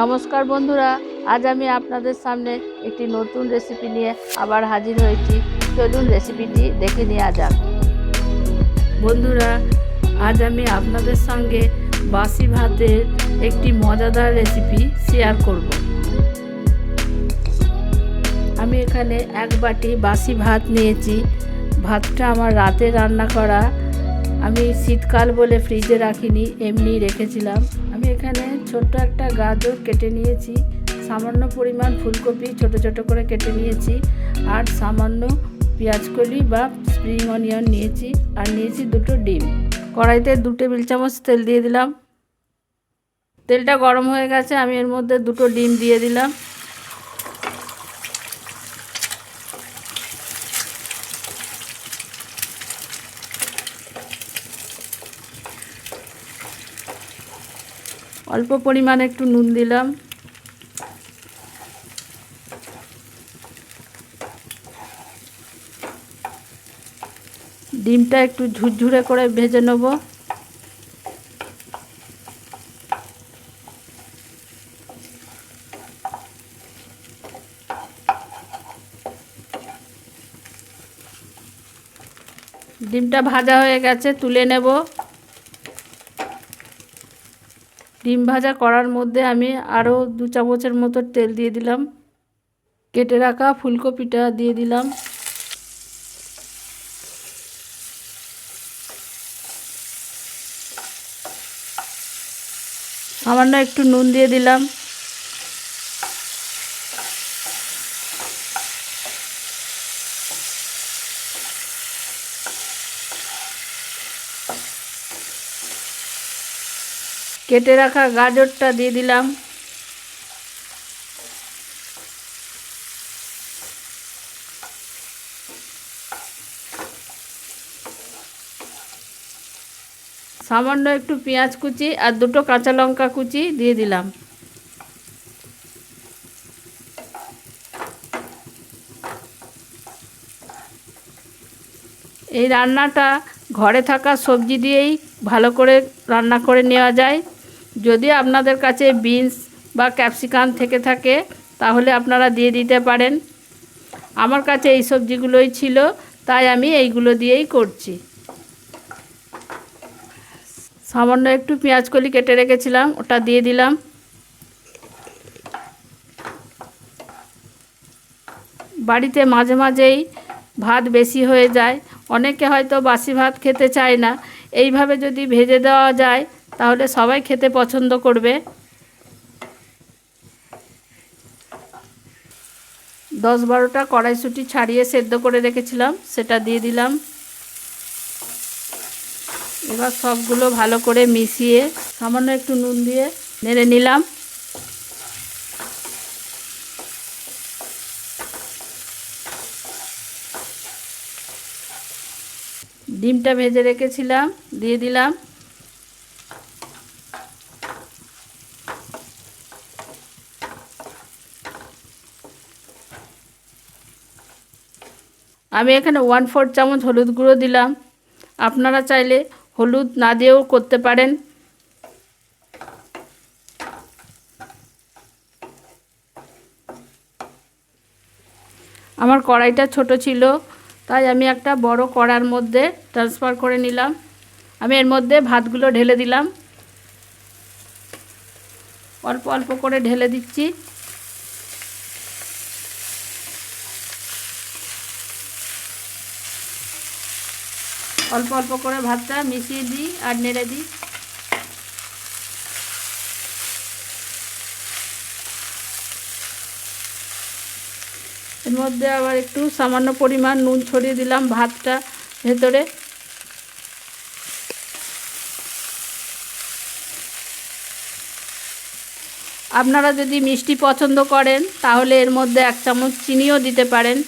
নমস্কার বন্ধুরা, আজ আমি আপনাদের সামনে একটি নতুন রেসিপি নিয়ে আবার হাজির হয়েছি। চলুন রেসিপিটি দেখে নেওয়া যাক। বন্ধুরা, আজ আমি আপনাদের সঙ্গে বাসি ভাতের একটি মজাদার রেসিপি শেয়ার করব। আমি এখানে এক বাটি বাসি ভাত নিয়েছি। ভাতটা আমার রাতে রান্না করা। আমি শীতকাল বলে ফ্রিজে রাখিনি, এমনি রেখেছিলাম। আমি এখানে ছোট্ট একটা গাজর কেটে নিয়েছি, সামান্য পরিমাণ ফুলকপি ছোট ছোট করে কেটে নিয়েছি, আর সামান্য পেঁয়াজকলি বা স্প্রিং অনিয়ন নিয়েছি, আর নিয়েছি দুটো ডিম। কড়াইতে 2 টেবিল চামচ তেল দিয়ে দিলাম। তেলটা গরম হয়ে গেছে, আমি এর মধ্যে দুটো ডিম দিয়ে দিলাম। অল্প পরিমাণে একটু নুন দিলাম। ডিমটা একটু ঝুরঝুরে করে ভেজে নেব। ডিমটা ভাজা হয়ে গেছে, তুলে নেব। ডিম ভাজা করার মধ্যে আমি আরও 2 চামচের মতো তেল দিয়ে দিলাম। কেটে রাখা ফুলকপিটা দিয়ে দিলাম। সামান্য একটু নুন দিয়ে দিলাম। কেটে রাখা গাজরটা দিয়ে দিলাম। সামান্য একটু পেঁয়াজ কুচি আর 2টো কাঁচা লঙ্কা কুচি দিয়ে দিলাম। এই রান্নাটা ঘরে থাকা সবজি দিয়েই ভালো করে রান্না করে নেওয়া যায়। যদি আপনাদের কাছে বিনস বা ক্যাপসিকাম থেকে থাকে তাহলে আপনারা দিয়ে দিতে পারেন। আমার কাছে এই সবজিগুলোই ছিল, তাই আমি এইগুলো দিয়েই করছি। সামান্য একটু পেঁয়াজ কলি কেটে রেখেছিলাম, ওটা দিয়ে দিলাম। বাড়িতে মাঝে মাঝেই ভাত বেশি হয়ে যায়, অনেকে হয়তো বাসি ভাত খেতে চায় না। এইভাবে যদি ভেজে দেওয়া যায় তাহলে সবাই খেতে পছন্দ করবে। 10-12টা কড়াইশুঁটি ছাড়িয়ে সেদ্ধ করে রেখেছিলাম, সেটা দিয়ে দিলাম। এবার সবগুলো ভালো করে মিশিয়ে সামান্য একটু নুন দিয়ে নেড়ে নিলাম। ডিমটা ভেজে রেখেছিলাম, দিয়ে দিলাম। আমি এখানে 1/4 চামচ হলুদ গুঁড়ো দিলাম। আপনারা চাইলে হলুদ না দিয়েও করতে পারেন। আমার কড়াইটা ছোট ছিল, তাই আমি একটা বড় কড়ার মধ্যে ট্রান্সফার করে নিলাম। আমি এর মধ্যে ভাতগুলো ঢেলে দিলাম। অল্প অল্প করে ঢেলে দিচ্ছি। অল্প অল্প করে ভাতটা মিশিয়ে দিই আর নেড়ে দিই। এর মধ্যে আবার একটু সামান্য পরিমাণ নুন ছড়িয়ে দিলাম ভাতটা ভেতরে। আপনারা যদি মিষ্টি পছন্দ করেন তাহলে এর মধ্যে 1 চামচ চিনিও দিতে পারেন।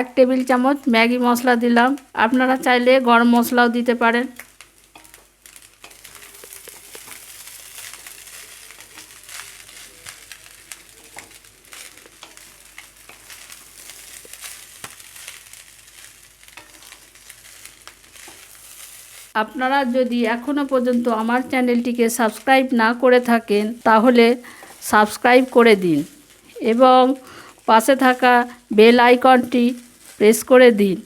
এক টেবিল চামচ ম্যাগি মশলা দিলাম। আপনারা চাইলে গরম মশলাও দিতে পারেন। আপনারা যদি এখনও পর্যন্ত আমার চ্যানেলটিকে সাবস্ক্রাইব না করে থাকেন তাহলে সাবস্ক্রাইব করে দিন এবং পাশে থাকা বেল আইকনটি প্রেস করে দিন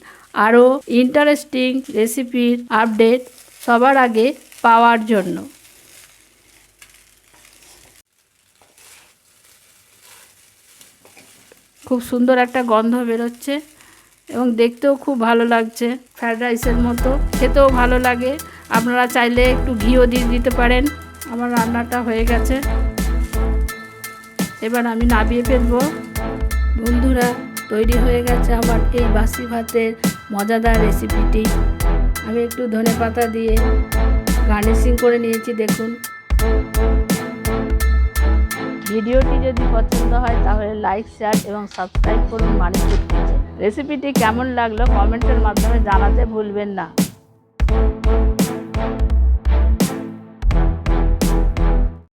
আরও ইন্টারেস্টিং রেসিপির আপডেট সবার আগে পাওয়ার জন্য। খুব সুন্দর একটা গন্ধ বেরোচ্ছে এবং দেখতেও খুব ভালো লাগছে, ফ্রায়েড রাইসের মতো, খেতেও ভালো লাগে। আপনারা চাইলে একটু ঘিও দিয়ে দিতে পারেন। আমার রান্নাটা হয়ে গেছে, এবার আমি নামিয়ে ফেলবো। বন্ধুরা, তৈরি হয়ে গেছে আমার এই বাসি ভাতের মজাদার রেসিপিটি। আমি একটু ধনেপাতা দিয়ে গার্নিশিং করে নিয়েছি, দেখুন। ভিডিওটি যদি পছন্দ হয় তাহলে লাইক, শেয়ার এবং সাবস্ক্রাইব করুন। রেসিপিটি কেমন লাগলো কমেন্টের মাধ্যমে জানাতে ভুলবেন না।